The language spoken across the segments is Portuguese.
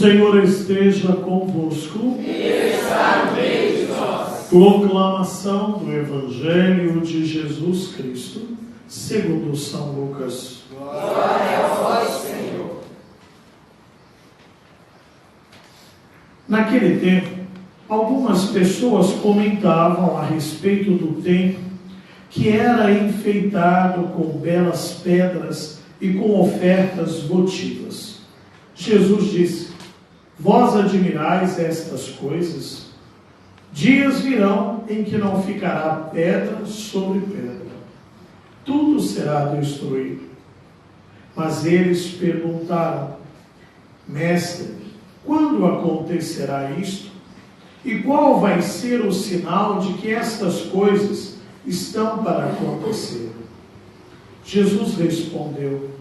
O Senhor esteja convosco. Está no meio de nós. Proclamação do Evangelho de Jesus Cristo, segundo São Lucas. Glória a vós, Senhor. Naquele tempo, algumas pessoas comentavam a respeito do templo, que era enfeitado com belas pedras e com ofertas votivas. Jesus disse: vós admirais estas coisas? Dias virão em que não ficará pedra sobre pedra. Tudo será destruído. Mas eles perguntaram: Mestre, quando acontecerá isto? E qual vai ser o sinal de que estas coisas estão para acontecer? Jesus respondeu: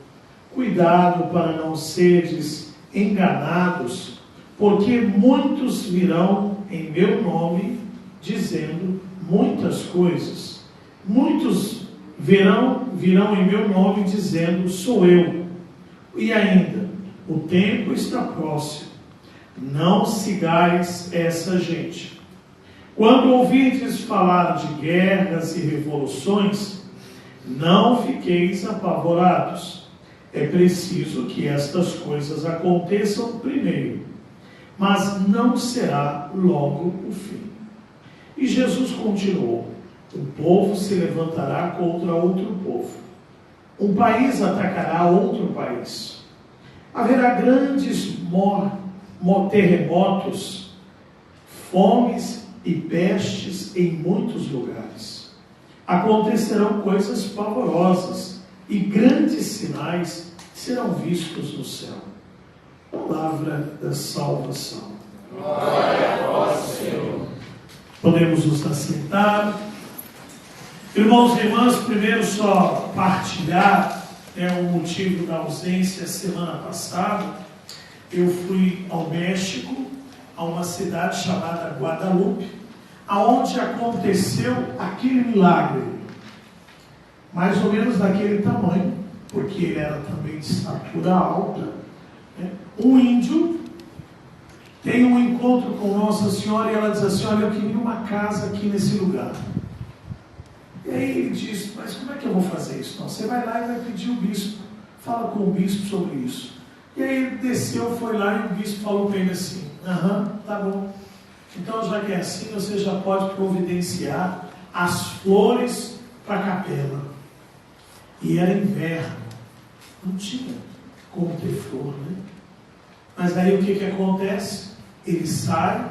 cuidado para não seres enganados, porque muitos virão em meu nome, dizendo muitas coisas. Muitos virão em meu nome, dizendo, sou eu. E ainda, o tempo está próximo. Não sigais essa gente. Quando ouvirdes falar de guerras e revoluções, não fiqueis apavorados. É preciso que estas coisas aconteçam primeiro, mas não será logo o fim. E Jesus continuou: um povo se levantará contra outro povo. Um país atacará outro país. Haverá grandes terremotos, fomes e pestes em muitos lugares. Acontecerão coisas pavorosas e grandes sinais serão vistos no céu. Palavra da salvação. Glória a vós, Senhor. Podemos nos assentar. Irmãos e irmãs, primeiro só partilhar o motivo da ausência. Semana passada eu fui ao México, a uma cidade chamada Guadalupe, aonde aconteceu aquele milagre, mais ou menos daquele tamanho, porque ele era também de estatura alta. Um índio tem um encontro com Nossa Senhora e ela diz assim: olha, eu queria uma casa aqui nesse lugar. E aí ele diz: mas como é que eu vou fazer isso? Não, você vai lá e vai pedir o bispo, fala com o bispo sobre isso. E aí ele desceu, foi lá e o bispo falou para ele assim: tá bom, então já que é assim, você já pode providenciar as flores para a capela. E era inverno, não tinha como ter flor, né? Mas daí o que acontece? Ele sai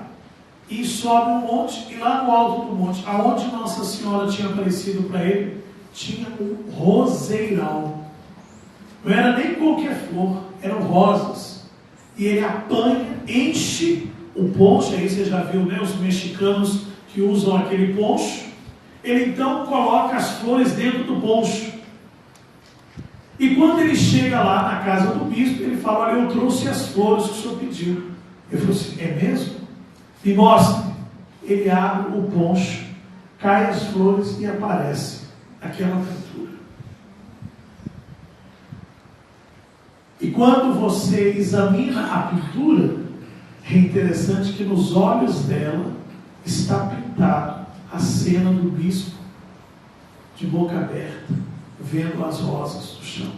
e sobe um monte, e lá no alto do monte, aonde Nossa Senhora tinha aparecido para ele, tinha um roseiral. Não era nem qualquer flor, eram rosas. E ele apanha, enche o poncho, aí você já viu, né, os mexicanos que usam aquele poncho. Ele então coloca as flores dentro do poncho. E quando ele chega lá na casa do bispo, ele fala: olha, eu trouxe as flores que o senhor pediu. Ele falou assim: é mesmo? Me mostre. Ele abre o poncho, cai as flores e aparece aquela pintura. E quando você examina a pintura, é interessante que nos olhos dela está pintado a cena do bispo de boca aberta, vendo as rosas do chão.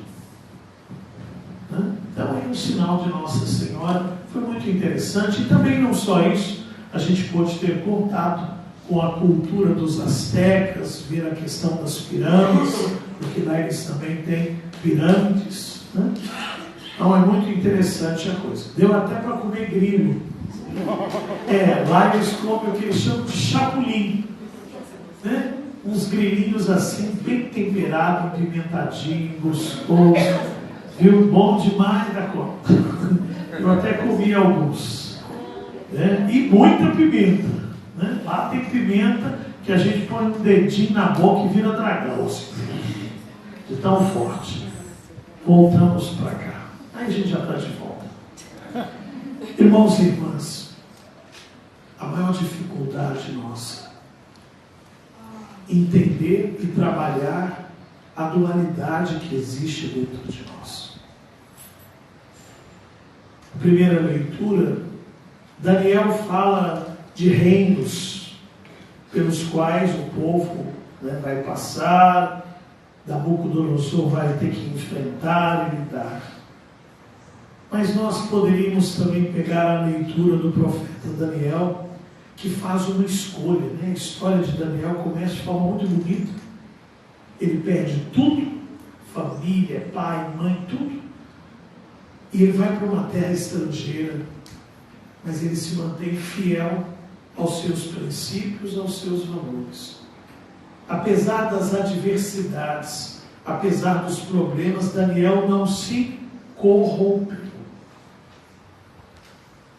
Então é um sinal de Nossa Senhora. Foi muito interessante. E também não só isso, a gente pôde ter contato com a cultura dos astecas, ver a questão das pirâmides, porque lá eles também têm pirâmides, né? Então é muito interessante a coisa. Deu até para comer grilo. Lá eles comem o que eles chamam de chapulim, né? Uns grilinhos assim, bem temperado, pimentadinho, gostoso, viu? Bom demais da conta. Eu até comi alguns, né? E muita pimenta, né? Lá tem pimenta que a gente põe um dedinho na boca e vira dragão, assim, de tão forte. Voltamos para cá. Aí a gente já está de volta. Irmãos e irmãs, a maior dificuldade nossa, entender e trabalhar a dualidade que existe dentro de nós. primeira leitura, Daniel fala de reinos pelos quais o povo vai passar, Nabucodonosor vai ter que enfrentar e lidar. Mas nós poderíamos também pegar a leitura do profeta Daniel, que faz uma escolha. A história de Daniel começa de forma muito bonita. Ele perde tudo, família, pai, mãe, tudo. E ele vai para uma terra estrangeira, mas ele se mantém fiel aos seus princípios, aos seus valores. Apesar das adversidades, apesar dos problemas, Daniel não se corrompe.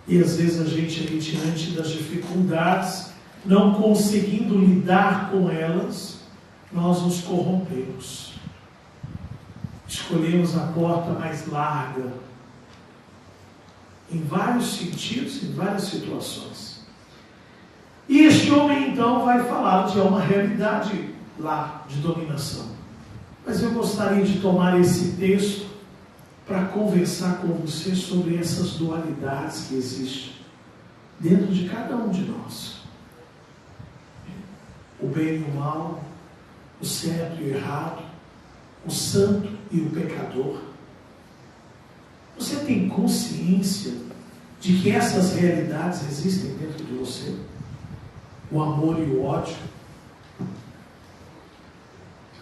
E às vezes a gente aí, diante das dificuldades, não conseguindo lidar com elas, nós nos corrompemos. Escolhemos a porta mais larga, em vários sentidos, em várias situações. E este homem então vai falar de uma realidade lá, de dominação. Mas eu gostaria de tomar esse texto para conversar com você sobre essas dualidades que existem dentro de cada um de nós. O bem e o mal, o certo e o errado, o santo e o pecador. Você tem consciência de que essas realidades existem dentro de você? O amor e o ódio.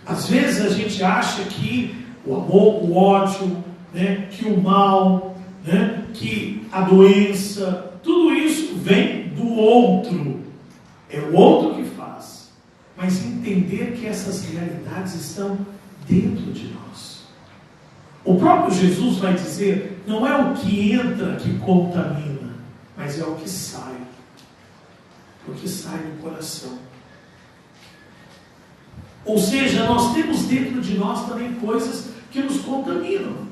Às vezes a gente acha que o amor, o ódio, que o mal, que a doença, tudo isso vem do outro. É o outro que faz. Mas entender que essas realidades estão dentro de nós. O próprio Jesus vai dizer, não é o que entra que contamina, mas é o que sai. O que sai do coração. Ou seja, nós temos dentro de nós também coisas que nos contaminam.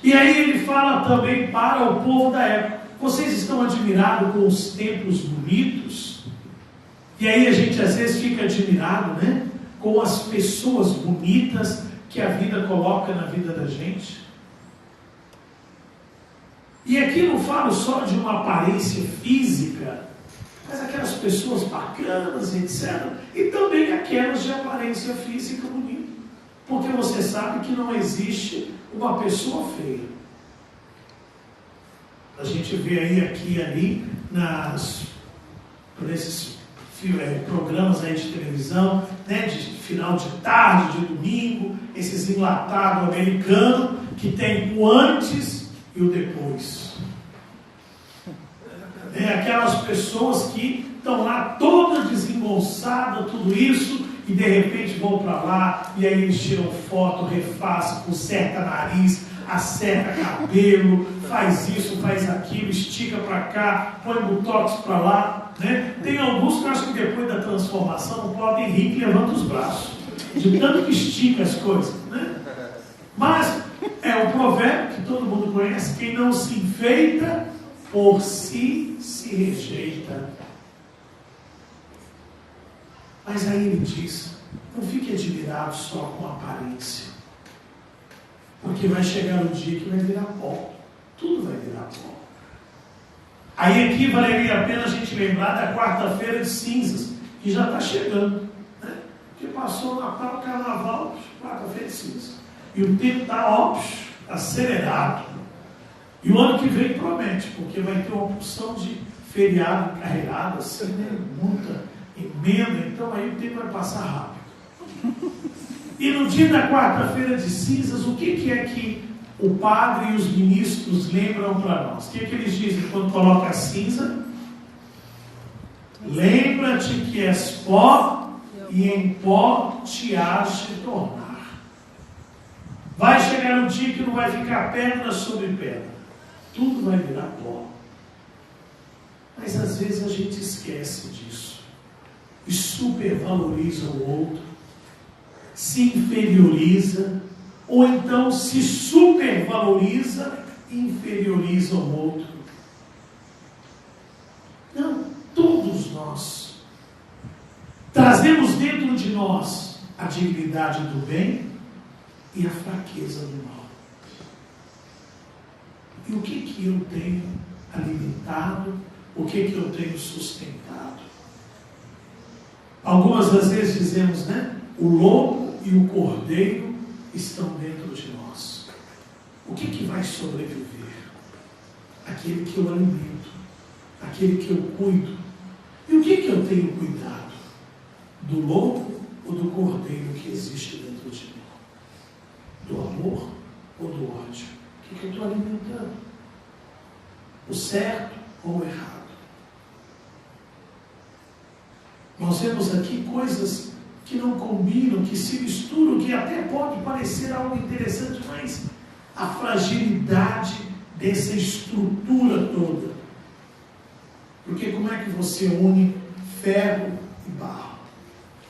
E aí ele fala também para o povo da época. Vocês estão admirados com os templos bonitos? E aí a gente às vezes fica admirado, com as pessoas bonitas que a vida coloca na vida da gente. E aqui não falo só de uma aparência física, mas aquelas pessoas bacanas, etc. E também aquelas de aparência física bonita. Porque você sabe que não existe uma pessoa feia. A gente vê aí, aqui e ali, por esses programas aí de televisão, de final de tarde, de domingo, esses enlatados americanos, que tem o antes e o depois. Aquelas pessoas que estão lá toda desengonçada, tudo isso, e de repente vão para lá, e aí eles tiram foto, refazem, conserta nariz, acerta cabelo, faz isso, faz aquilo, estica para cá, põe botox para lá. Tem alguns que eu acho que depois da transformação não podem rir e levantam os braços, de tanto que estica as coisas. Mas é o provérbio que todo mundo conhece: quem não se enfeita, por si se rejeita. Mas aí ele diz, não fique admirado só com a aparência, porque vai chegar um dia que vai virar pó, tudo vai virar pó. Aí aqui valeria a pena a gente lembrar da quarta-feira de cinzas, que já está chegando, que passou o Natal, Carnaval, quarta-feira de cinzas, e o tempo está acelerado. E o ano que vem promete, porque vai ter uma porção de feriado encarreirado, assim, muita emenda, então aí o tempo vai passar rápido. E no dia da quarta-feira de cinzas, o que é que o padre e os ministros lembram para nós? O que eles dizem quando coloca a cinza? Lembra-te que és pó, e em pó te hás de tornar. Vai chegar um dia que não vai ficar pedra sobre pedra. Tudo vai virar pó. Mas às vezes a gente esquece disso. E supervaloriza o outro. Se inferioriza. Ou então se supervaloriza e inferioriza o outro. Não, todos nós trazemos dentro de nós a dignidade do bem e a fraqueza do mal. E o que eu tenho alimentado? O que eu tenho sustentado? Algumas das vezes dizemos, né? O lobo e o cordeiro estão dentro de nós. O que vai sobreviver? Aquele que eu alimento, aquele que eu cuido. E o que eu tenho cuidado? Do lobo ou do cordeiro que existe dentro de mim? Do amor ou do ódio? O que eu estou alimentando? O certo ou o errado? Nós vemos aqui coisas que não combinam, que se misturam, que até pode parecer algo interessante, mas a fragilidade dessa estrutura toda. Porque como é que você une ferro e barro?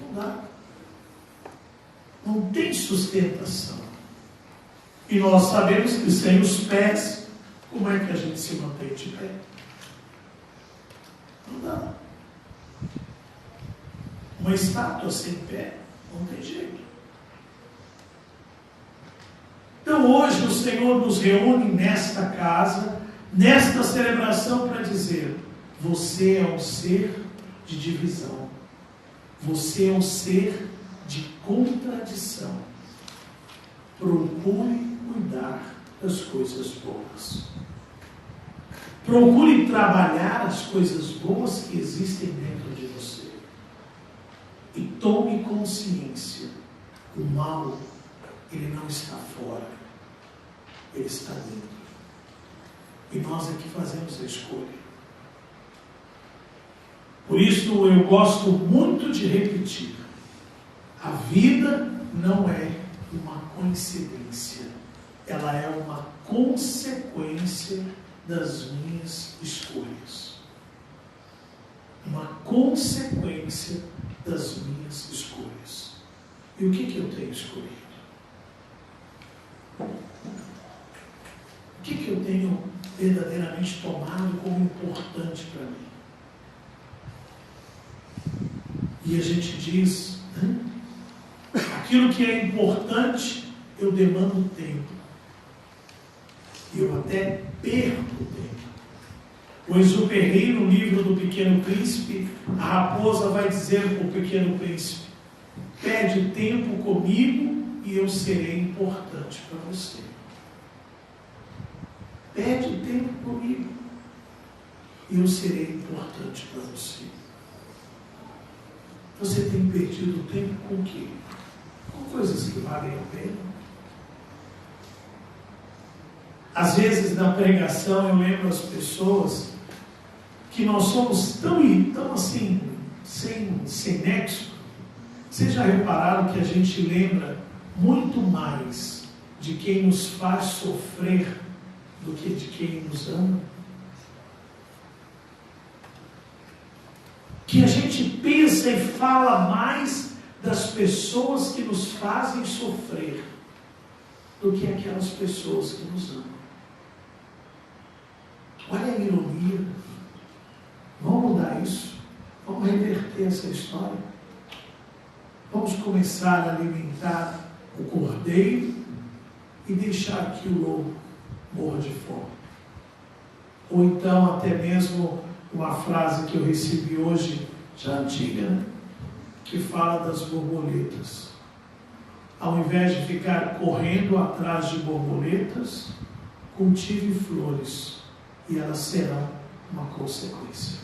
Não dá. Não tem sustentação. E nós sabemos que sem os pés, como é que a gente se mantém de pé? Não dá. Uma estátua sem pé, não tem jeito. Então hoje o Senhor nos reúne nesta casa, nesta celebração para dizer: você é um ser de divisão. Você é um ser de contradição. Procure cuidar das coisas boas. Procure trabalhar as coisas boas que existem dentro de você. E tome consciência. O mal, ele não está fora. Ele está dentro. E nós é que fazemos a escolha. Por isso eu gosto muito de repetir. A vida não é uma coincidência. Ela é uma consequência das minhas escolhas. Uma consequência das minhas escolhas. E o que eu tenho escolhido? O que eu tenho verdadeiramente tomado como importante para mim? E a gente diz, né? Aquilo que é importante, eu demando tempo. E eu até perco tempo. O Exupéry, no livro do Pequeno Príncipe, a raposa vai dizer para o Pequeno Príncipe: pede tempo comigo e eu serei importante para você. Pede tempo comigo e eu serei importante para você. Você tem perdido tempo com o quê? Com coisas que valem a pena. Às vezes na pregação eu lembro as pessoas que nós somos tão assim, sem nexo. Vocês já repararam que a gente lembra muito mais de quem nos faz sofrer do que de quem nos ama? Que a gente pensa e fala mais das pessoas que nos fazem sofrer do que aquelas pessoas que nos amam. Olha a ironia. Vamos mudar isso. Vamos reverter essa história. Vamos começar a alimentar o cordeiro e deixar que o lobo morra de fome. Ou então até mesmo uma frase que eu recebi hoje, já antiga, né? Que fala das borboletas. Ao invés de ficar correndo atrás de borboletas, cultive flores e elas serão uma consequência.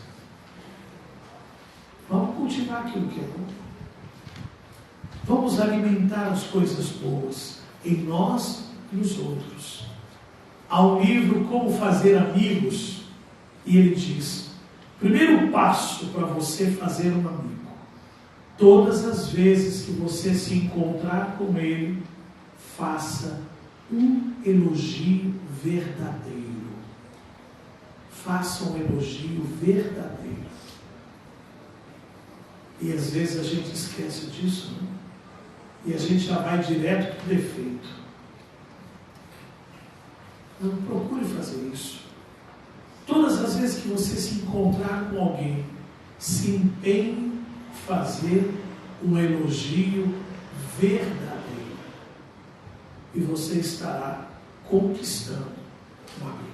Vamos cultivar aquilo que é bom. Vamos alimentar as coisas boas em nós e nos outros. Há um livro, Como Fazer Amigos, e ele diz: primeiro passo para você fazer um amigo: todas as vezes que você se encontrar com ele, faça um elogio verdadeiro. Faça um elogio verdadeiro. E às vezes a gente esquece disso, né? E a gente já vai direto para o defeito. Não procure fazer isso. Todas as vezes que você se encontrar com alguém, se empenhe em fazer um elogio verdadeiro. E você estará conquistando um amigo.